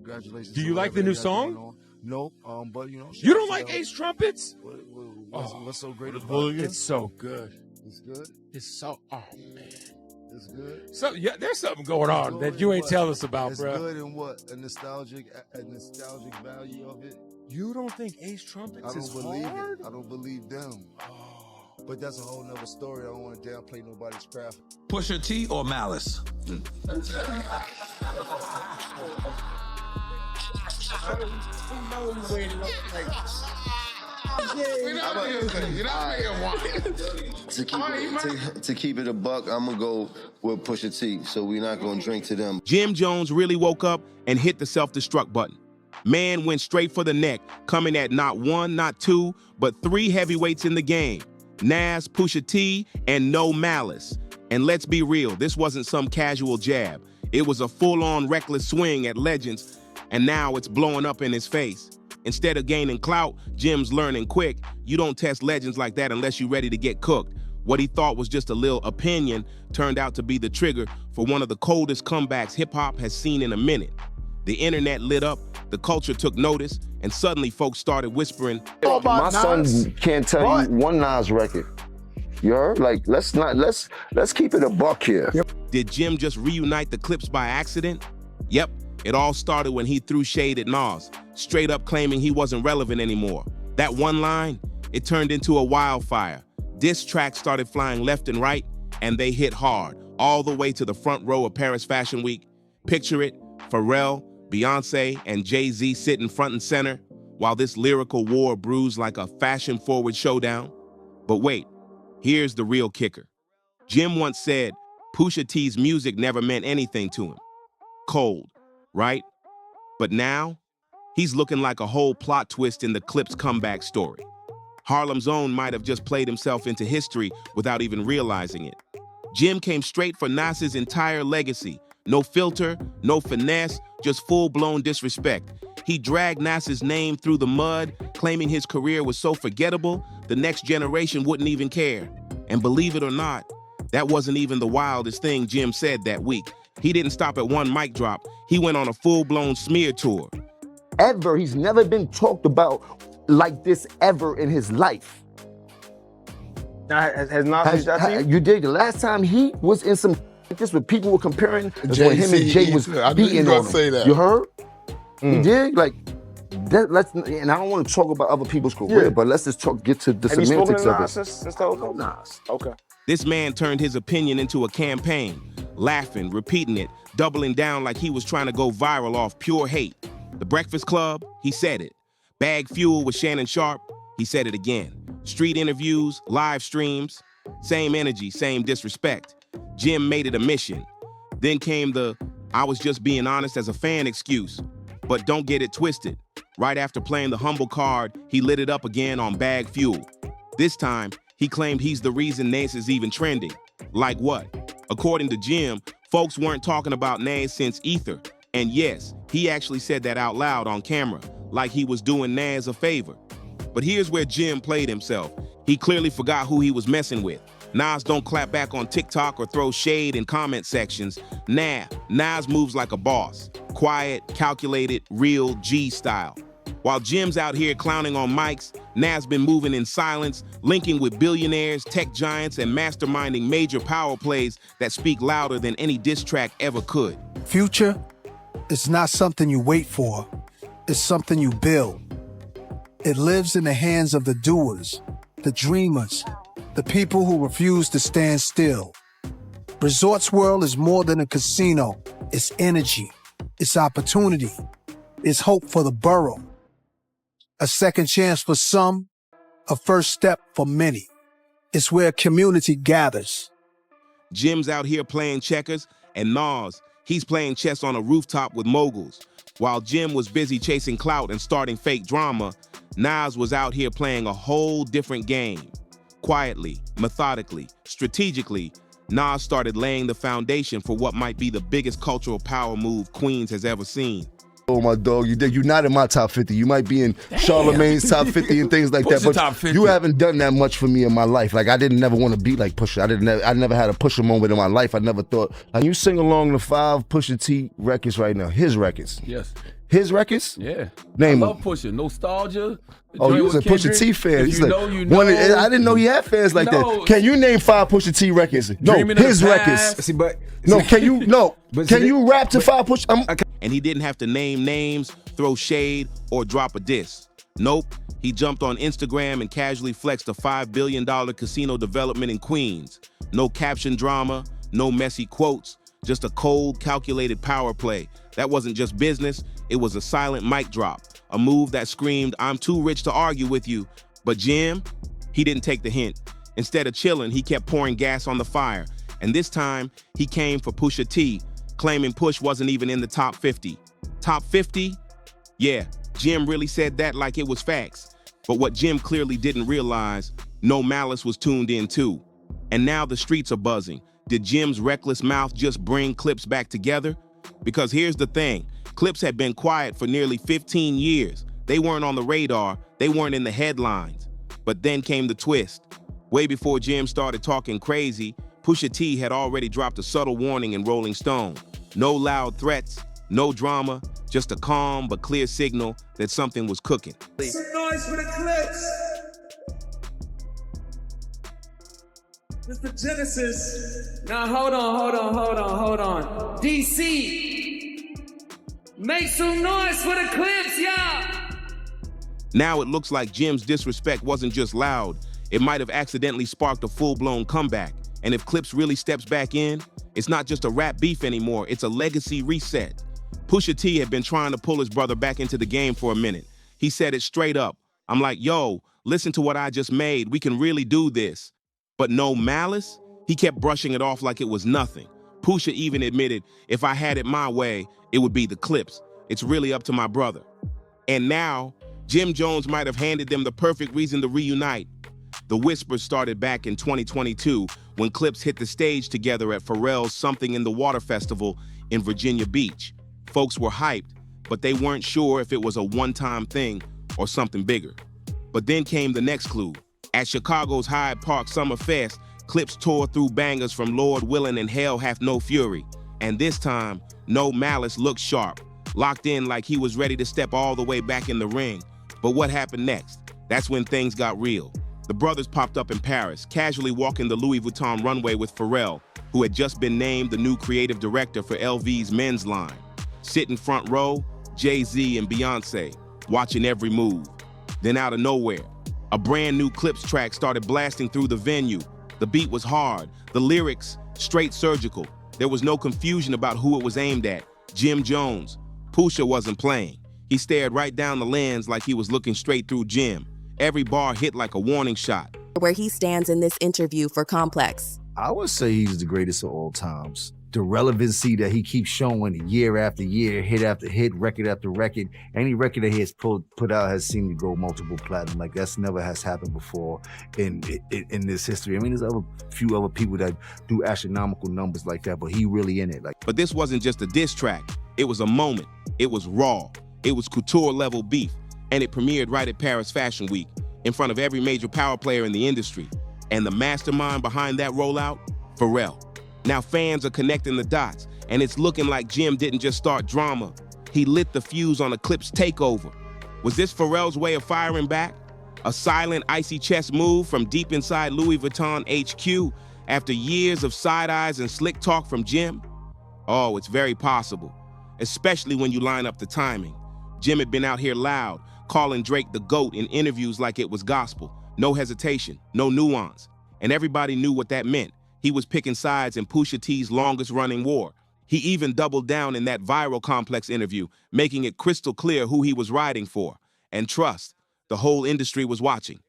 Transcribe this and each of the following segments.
congratulations. Do you like the new song? No, but you know. You don't like Ace Trumpets? What's so great about it? It's so good. It's good. It's so, oh man. It's good. So yeah, there's something going on that you ain't telling us about, it's bro. It's good in what? A nostalgic value of it. You don't think Ace Trumpets is hard? I don't believe them. Oh. But that's a whole nother story. I don't want to downplay nobody's craft. Pusha T or Malice? To keep it a buck, I'm gonna go with Pusha T, so we're not gonna drink to them. Jim Jones really woke up and hit the self-destruct button. Man went straight for the neck, coming at not one, not two, but three heavyweights in the game. Nas, Pusha T, and no Malice. And let's be real, this wasn't some casual jab. It was a full-on reckless swing at legends, and now it's blowing up in his face. Instead of gaining clout, Jim's learning quick. You don't test legends like that unless you're ready to get cooked. What he thought was just a little opinion turned out to be the trigger for one of the coldest comebacks hip-hop has seen in a minute. The internet lit up, the culture took notice, and suddenly folks started whispering, my son can't tell you one Nas record. You heard? Like, let's keep it a buck here. Did Jim just reunite the Clipse by accident? Yep, it all started when he threw shade at Nas, straight up claiming he wasn't relevant anymore. That one line, it turned into a wildfire. Diss tracks started flying left and right, and they hit hard, all the way to the front row of Paris Fashion Week. Picture it, Pharrell, Beyonce, and Jay-Z sitting front and center, while this lyrical war brews like a fashion-forward showdown. But wait, here's the real kicker. Jim once said, Pusha T's music never meant anything to him. Cold, right? But now, he's looking like a whole plot twist in the Clipse comeback story. Harlem's Own might have just played himself into history without even realizing it. Jim came straight for Nas's entire legacy. No filter, no finesse, just full-blown disrespect. He dragged Nas's name through the mud, claiming his career was so forgettable, the next generation wouldn't even care. And believe it or not, that wasn't even the wildest thing Jim said that week. He didn't stop at one mic drop. He went on a full-blown smear tour. He's never been talked about like this ever in his life. Now, has Nas reached out to you? You did. The last time he was in some this where people were comparing is when him and Jay was beating on him. You heard? You did? Like, that, and I don't want to talk about other people's career, but let's just get to the semantics of it. Since the whole Nas. Okay. This man turned his opinion into a campaign, laughing, repeating it, doubling down like he was trying to go viral off pure hate. The Breakfast Club, he said it. Bag Fuel with Shannon Sharp, he said it again. Street interviews, live streams, same energy, same disrespect. Jim made it a mission. Then came the, I was just being honest as a fan excuse. But don't get it twisted. Right after playing the humble card, he lit it up again on Bag Fuel. This time, he claimed he's the reason Nas is even trending. Like what? According to Jim, folks weren't talking about Nas since Ether. And yes, he actually said that out loud on camera, like he was doing Nas a favor. But here's where Jim played himself. He clearly forgot who he was messing with. Nas don't clap back on TikTok or throw shade in comment sections. Nah, Nas moves like a boss. Quiet, calculated, real G style. While Jim's out here clowning on mics, Nas been moving in silence, linking with billionaires, tech giants, and masterminding major power plays that speak louder than any diss track ever could. Future is not something you wait for. It's something you build. It lives in the hands of the doers, the dreamers, the people who refuse to stand still. Resorts World is more than a casino. It's energy. It's opportunity. It's hope for the borough. A second chance for some, a first step for many. It's where community gathers. Jim's out here playing checkers, and Nas, he's playing chess on a rooftop with moguls. While Jim was busy chasing clout and starting fake drama, Nas was out here playing a whole different game. Quietly, methodically, strategically, Nas started laying the foundation for what might be the biggest cultural power move Queens has ever seen. Oh, my dog, you're not in my top 50. You might be in Charlemagne's top 50 and things like that, but top 50. you haven't done that much for me in my life. Like, I didn't never want to be like Pusha. I never had a Pusha moment in my life. I never thought. Like, you sing along the 5 Pusha T records right now. His records. Yes. His records? Yeah. Name I love Pusha. Nostalgia. Oh, you was a Pusha T fan. You know, you know. I didn't know he had fans like that. Can you name 5 Pusha T records? No, his records. See, but no, can you? No, can you rap to 5 Pusha? And he didn't have to name names, throw shade, or drop a diss. Nope, he jumped on Instagram and casually flexed a $5 billion casino development in Queens. No caption drama, no messy quotes, just a cold, calculated power play. That wasn't just business, it was a silent mic drop, a move that screamed, I'm too rich to argue with you. But Jim, he didn't take the hint. Instead of chilling, he kept pouring gas on the fire. And this time, he came for Pusha T, claiming Push wasn't even in the top 50. Top 50? Yeah, Jim really said that like it was facts. But what Jim clearly didn't realize, No Malice was tuned in too. And now the streets are buzzing. Did Jim's reckless mouth just bring Clipse back together? Because here's the thing, Clipse had been quiet for nearly 15 years. They weren't on the radar, they weren't in the headlines. But then came the twist. Way before Jim started talking crazy, Pusha T had already dropped a subtle warning in Rolling Stone. No loud threats, no drama, just a calm but clear signal that something was cooking. Some noise for the Clipse. Mr. Genesis. Now hold on. DC, make some noise for the Clipse, y'all. Now it looks like Jim's disrespect wasn't just loud, it might have accidentally sparked a full-blown comeback. And if Clipse really steps back in, it's not just a rap beef anymore, it's a legacy reset. Pusha T had been trying to pull his brother back into the game for a minute. He said it straight up. I'm like, yo, listen to what I just made. We can really do this. But No Malice? He kept brushing it off like it was nothing. Pusha even admitted, if I had it my way, it would be the Clipse. It's really up to my brother. And now, Jim Jones might have handed them the perfect reason to reunite. The whispers started back in 2022 when Clipse hit the stage together at Pharrell's Something in the Water Festival in Virginia Beach. Folks were hyped, but they weren't sure if it was a one-time thing or something bigger. But then came the next clue. At Chicago's Hyde Park Summer Fest, Clipse tore through bangers from Lord Willin' and Hell Hath No Fury. And this time, No Malice looked sharp, locked in like he was ready to step all the way back in the ring. But what happened next? That's when things got real. The brothers popped up in Paris, casually walking the Louis Vuitton runway with Pharrell, who had just been named the new creative director for LV's men's line. Sitting front row, Jay-Z and Beyonce, watching every move. Then out of nowhere, a brand new Clipse track started blasting through the venue. The beat was hard, the lyrics straight surgical. There was no confusion about who it was aimed at. Jim Jones. Pusha wasn't playing. He stared right down the lens like he was looking straight through Jim. Every bar hit like a warning shot. Where he stands in this interview for Complex. I would say he's the greatest of all times. The relevancy that he keeps showing year after year, hit after hit, record after record. Any record that he has put out has seemed to go multiple platinum. Like that's never has happened before in this history. I mean, there's a few other people that do astronomical numbers like that, but he really in it. But this wasn't just a diss track. It was a moment. It was raw. It was couture level beef. And it premiered right at Paris Fashion Week in front of every major power player in the industry. And the mastermind behind that rollout, Pharrell. Now fans are connecting the dots, and it's looking like Jim didn't just start drama. He lit the fuse on a Clipse takeover. Was this Pharrell's way of firing back? A silent, icy chest move from deep inside Louis Vuitton HQ after years of side eyes and slick talk from Jim? Oh, it's very possible, especially when you line up the timing. Jim had been out here loud, calling Drake the GOAT in interviews like it was gospel. No hesitation, no nuance. And everybody knew what that meant. He was picking sides in Pusha T's longest running war. He even doubled down in that viral Complex interview, making it crystal clear who he was riding for. And trust, the whole industry was watching.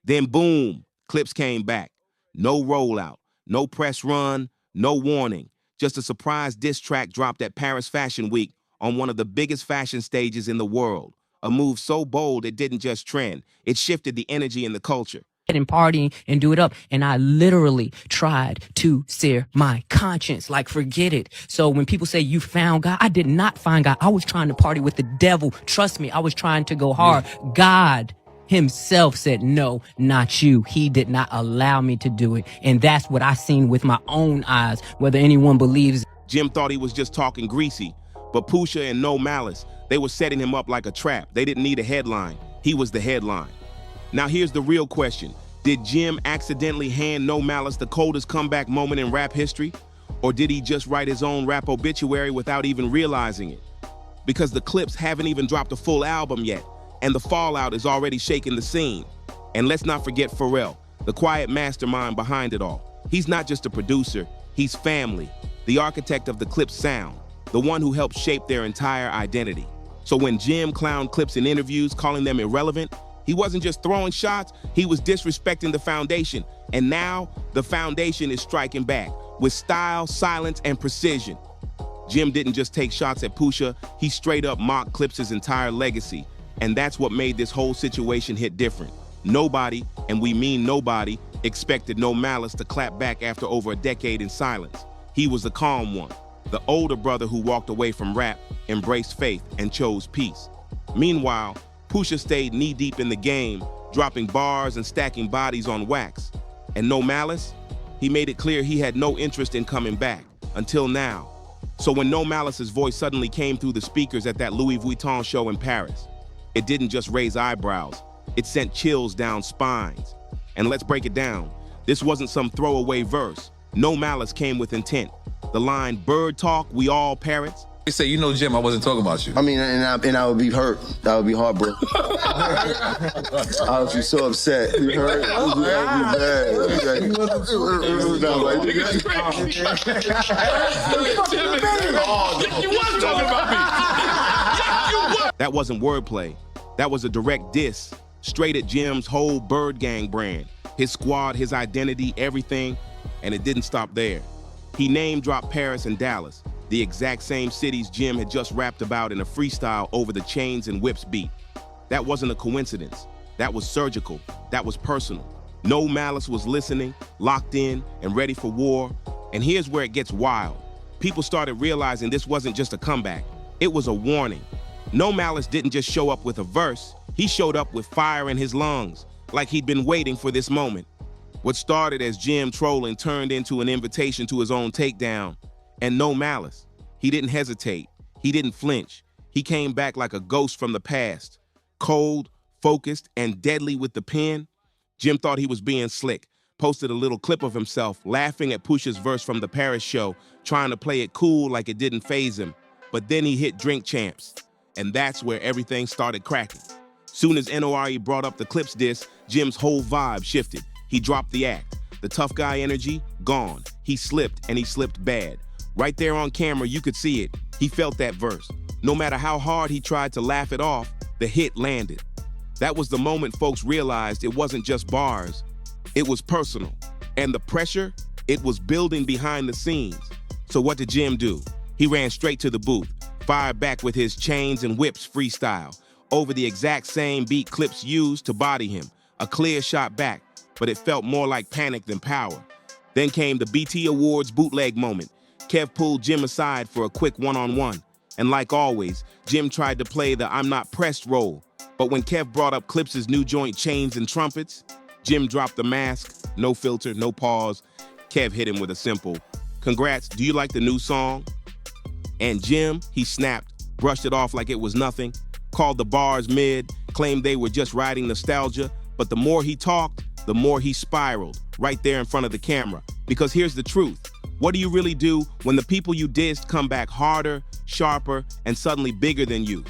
Then boom, Clipse came back. No rollout, no press run, no warning. Just a surprise diss track dropped at Paris Fashion Week on one of the biggest fashion stages in the world. A move so bold it didn't just trend, it shifted the energy in the culture. and partying and do it up. And I literally tried to sear my conscience, like forget it. So when people say you found God, I did not find God. I was trying to party with the devil. Trust me, I was trying to go hard. God himself said, no, not you. He did not allow me to do it. And that's what I seen with my own eyes, whether anyone believes. Jim thought he was just talking greasy, but Pusha and No Malice, they were setting him up like a trap. They didn't need a headline. He was the headline. Now here's the real question. Did Jim accidentally hand No Malice the coldest comeback moment in rap history? Or did he just write his own rap obituary without even realizing it? Because the Clipse haven't even dropped a full album yet, and the fallout is already shaking the scene. And let's not forget Pharrell, the quiet mastermind behind it all. He's not just a producer, he's family, the architect of the Clipse sound, the one who helped shape their entire identity. So when Jim clowned Clipse in interviews, calling them irrelevant, he wasn't just throwing shots, he was disrespecting the foundation. And now, the foundation is striking back with style, silence, and precision. Jim didn't just take shots at Pusha, he straight up mocked Clipse's entire legacy. And that's what made this whole situation hit different. Nobody, and we mean nobody, expected No Malice to clap back after over a decade in silence. He was the calm one, the older brother who walked away from rap, embraced faith, and chose peace. Meanwhile, Pusha stayed knee-deep in the game, dropping bars and stacking bodies on wax. And No Malice, he made it clear he had no interest in coming back, until now. So when No Malice's voice suddenly came through the speakers at that Louis Vuitton show in Paris, it didn't just raise eyebrows, it sent chills down spines. And let's break it down. This wasn't some throwaway verse. No Malice came with intent. The line, bird talk, we all parrots. They say, you know, Jim, I wasn't talking about you. I mean, and I would be hurt. That would be heartbroken. I would be so upset. You heard? That wasn't wordplay. That was a direct diss, straight at Jim's whole Bird Gang brand. His squad, his identity, everything, and it didn't stop there. He name-dropped Paris and Dallas, the exact same cities Jim had just rapped about in a freestyle over the Chains and Whips beat. That wasn't a coincidence. That was surgical. That was personal. No Malice was listening, locked in, and ready for war. And here's where it gets wild. People started realizing this wasn't just a comeback. It was a warning. No Malice didn't just show up with a verse. He showed up with fire in his lungs, like he'd been waiting for this moment. What started as Jim trolling turned into an invitation to his own takedown. And No Malice, he didn't hesitate. He didn't flinch. He came back like a ghost from the past. Cold, focused, and deadly with the pen. Jim thought he was being slick, posted a little clip of himself laughing at Pusha's verse from the Paris show, trying to play it cool like it didn't faze him. But then he hit Drink Champs, and that's where everything started cracking. Soon as NORE brought up the Clipse diss, Jim's whole vibe shifted. He dropped the act. The tough guy energy, gone. He slipped, and he slipped bad. Right there on camera, you could see it. He felt that verse. No matter how hard he tried to laugh it off, the hit landed. That was the moment folks realized it wasn't just bars, it was personal. And the pressure, it was building behind the scenes. So what did Jim do? He ran straight to the booth, fired back with his Chains and Whips freestyle, over the exact same beat Clipse used to body him, a clear shot back, but it felt more like panic than power. Then came the BT Awards bootleg moment. Kev pulled Jim aside for a quick one-on-one. And like always, Jim tried to play the I'm not pressed role. But when Kev brought up Clipse's new joint Chains and Trumpets, Jim dropped the mask, no filter, no pause. Kev hit him with a simple, congrats, do you like the new song? And Jim, he snapped, brushed it off like it was nothing, called the bars mid, claimed they were just riding nostalgia, but the more he talked, the more he spiraled, right there in front of the camera. Because here's the truth. What do you really do when the people you dissed come back harder, sharper, and suddenly bigger than you?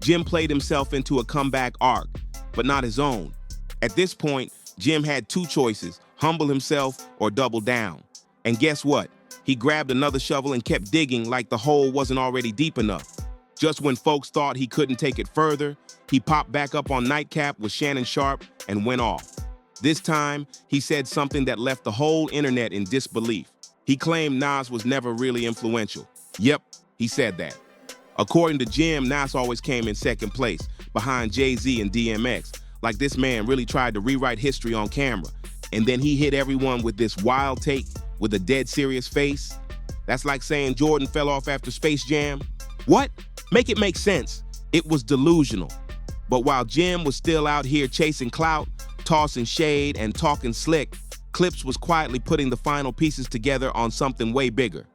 Jim played himself into a comeback arc, but not his own. At this point, Jim had two choices, humble himself or double down. And guess what? He grabbed another shovel and kept digging like the hole wasn't already deep enough. Just when folks thought he couldn't take it further, he popped back up on Nightcap with Shannon Sharp and went off. This time, he said something that left the whole internet in disbelief. He claimed Nas was never really influential. Yep, he said that. According to Jim, Nas always came in second place, behind Jay-Z and DMX, like this man really tried to rewrite history on camera. And then he hit everyone with this wild take with a dead serious face. That's like saying Jordan fell off after Space Jam. What? Make it make sense. It was delusional. But while Jim was still out here chasing clout, tossing shade, and talking slick, Clipse was quietly putting the final pieces together on something way bigger.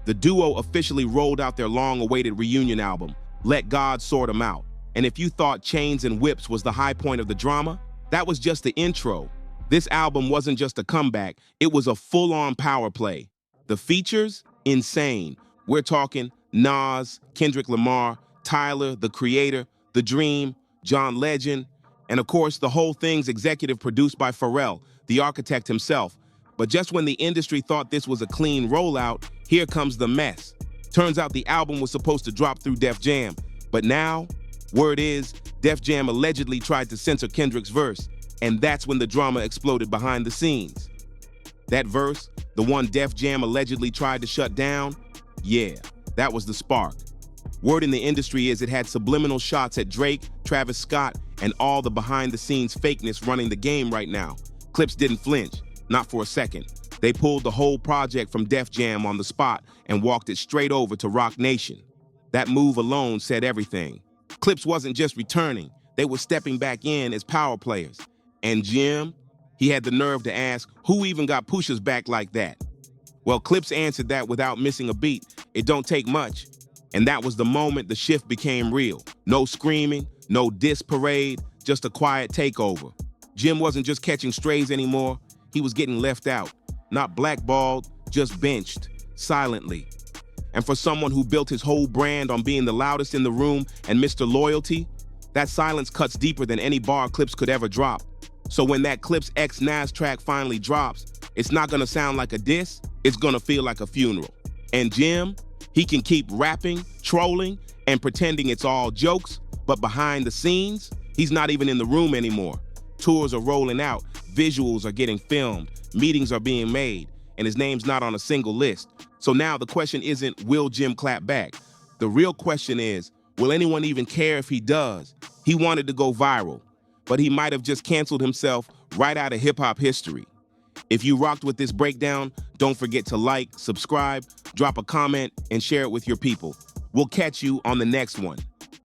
The duo officially rolled out their long-awaited reunion album, Let God Sort 'Em Out. And if you thought Chains and Whips was the high point of the drama, that was just the intro. This album wasn't just a comeback, it was a full-on power play. The features? Insane. We're talking Nas, Kendrick Lamar, Tyler, The Creator, The Dream, John Legend, and of course the whole thing's executive produced by Pharrell, the architect himself. But just when the industry thought this was a clean rollout, here comes the mess. Turns out the album was supposed to drop through Def Jam, but now, word is, Def Jam allegedly tried to censor Kendrick's verse, and that's when the drama exploded behind the scenes. That verse, the one Def Jam allegedly tried to shut down, yeah, that was the spark. Word in the industry is it had subliminal shots at Drake, Travis Scott, and all the behind-the-scenes fakeness running the game right now. Clipse didn't flinch, not for a second. They pulled the whole project from Def Jam on the spot and walked it straight over to Roc Nation. That move alone said everything. Clipse wasn't just returning, they were stepping back in as power players. And Jim, he had the nerve to ask, who even got Pusha's back like that? Well, Clipse answered that without missing a beat. It don't take much. And that was the moment the shift became real. No screaming, no diss parade, just a quiet takeover. Jim wasn't just catching strays anymore, he was getting left out. Not blackballed, just benched, silently. And for someone who built his whole brand on being the loudest in the room and Mr. Loyalty, that silence cuts deeper than any bar Clipse could ever drop. So when that Clipse X Nas track finally drops, it's not gonna sound like a diss, it's gonna feel like a funeral. And Jim, he can keep rapping, trolling, and pretending it's all jokes, but behind the scenes, he's not even in the room anymore. Tours are rolling out, visuals are getting filmed, meetings are being made, and his name's not on a single list. So now the question isn't, will Jim clap back? The real question is, will anyone even care if he does? He wanted to go viral, but he might have just canceled himself right out of hip-hop history. If you rocked with this breakdown, don't forget to like, subscribe, drop a comment, and share it with your people. We'll catch you on the next one.